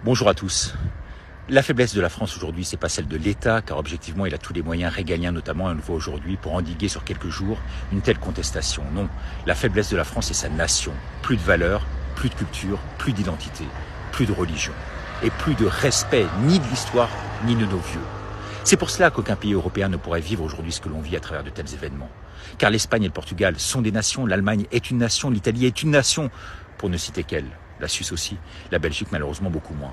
Bonjour à tous. La faiblesse de la France aujourd'hui, c'est pas celle de l'État, car objectivement, il a tous les moyens régaliens, notamment, on le voit aujourd'hui, pour endiguer sur quelques jours une telle contestation. Non, la faiblesse de la France, c'est sa nation. Plus de valeurs, plus de culture, plus d'identité, plus de religion, et plus de respect ni de l'histoire, ni de nos vieux. C'est pour cela qu'aucun pays européen ne pourrait vivre aujourd'hui ce que l'on vit à travers de tels événements. Car l'Espagne et le Portugal sont des nations, l'Allemagne est une nation, l'Italie est une nation, pour ne citer qu'elle. La Suisse aussi, la Belgique malheureusement beaucoup moins.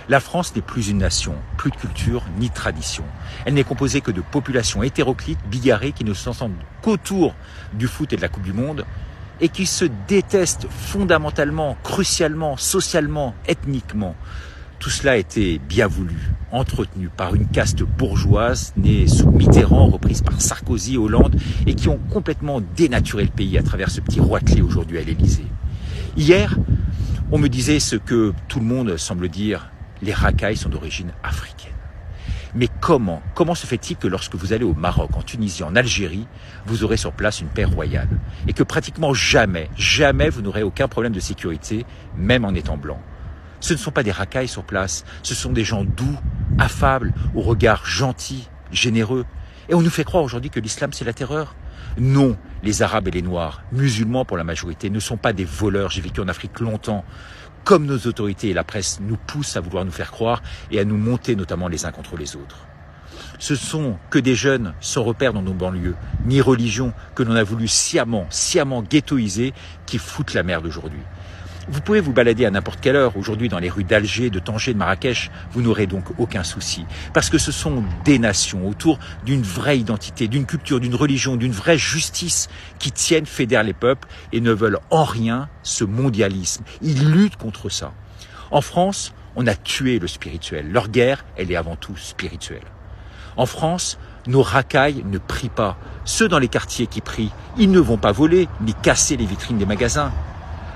La France n'est plus une nation, plus de culture ni de tradition. Elle n'est composée que de populations hétéroclites, bigarrées, qui ne s'entendent qu'autour du foot et de la Coupe du Monde et qui se détestent fondamentalement, crucialement, socialement, ethniquement. Tout cela a été bien voulu, entretenu par une caste bourgeoise née sous Mitterrand, reprise par Sarkozy, Hollande et qui ont complètement dénaturé le pays à travers ce petit roitelet aujourd'hui à l'Élysée. Hier, on me disait ce que tout le monde semble dire, les racailles sont d'origine africaine. Mais comment se fait-il que lorsque vous allez au Maroc, en Tunisie, en Algérie, vous aurez sur place une paix royale et que pratiquement jamais vous n'aurez aucun problème de sécurité, même en étant blanc? Ce ne sont pas des racailles sur place, ce sont des gens doux, affables, au regard gentil, généreux. Et on nous fait croire aujourd'hui que l'islam c'est la terreur. Non, les Arabes et les Noirs, musulmans pour la majorité, ne sont pas des voleurs. J'ai vécu en Afrique longtemps. Comme nos autorités et la presse nous poussent à vouloir nous faire croire et à nous monter notamment les uns contre les autres. Ce sont que des jeunes sans repère dans nos banlieues, ni religion, que l'on a voulu sciemment ghettoiser, qui foutent la merde aujourd'hui. Vous pouvez vous balader à n'importe quelle heure aujourd'hui dans les rues d'Alger, de Tanger, de Marrakech, vous n'aurez donc aucun souci. Parce que ce sont des nations autour d'une vraie identité, d'une culture, d'une religion, d'une vraie justice qui tiennent, fédèrent les peuples et ne veulent en rien ce mondialisme. Ils luttent contre ça. En France, on a tué le spirituel. Leur guerre, elle est avant tout spirituelle. En France, nos racailles ne prient pas. Ceux dans les quartiers qui prient, ils ne vont pas voler ni casser les vitrines des magasins.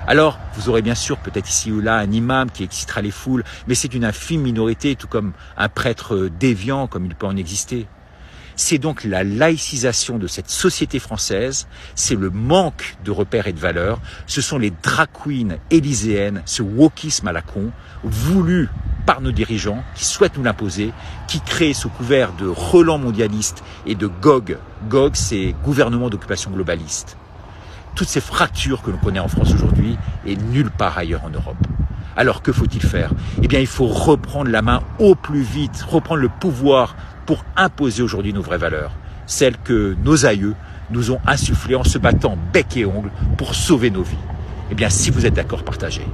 Alors, vous aurez bien sûr peut-être ici ou là un imam qui excitera les foules, mais c'est une infime minorité, tout comme un prêtre déviant comme il peut en exister. C'est donc la laïcisation de cette société française, c'est le manque de repères et de valeurs, ce sont les drag queens élyséennes, ce wokisme à la con, voulu par nos dirigeants qui souhaitent nous l'imposer, qui créent sous couvert de relents mondialistes et de GOG. GOG, c'est gouvernement d'occupation globaliste. Toutes ces fractures que l'on connaît en France aujourd'hui et nulle part ailleurs en Europe. Alors que faut-il faire? Eh bien, il faut reprendre la main au plus vite, reprendre le pouvoir pour imposer aujourd'hui nos vraies valeurs, celles que nos aïeux nous ont insufflées en se battant bec et ongle pour sauver nos vies. Eh bien, si vous êtes d'accord, partagez.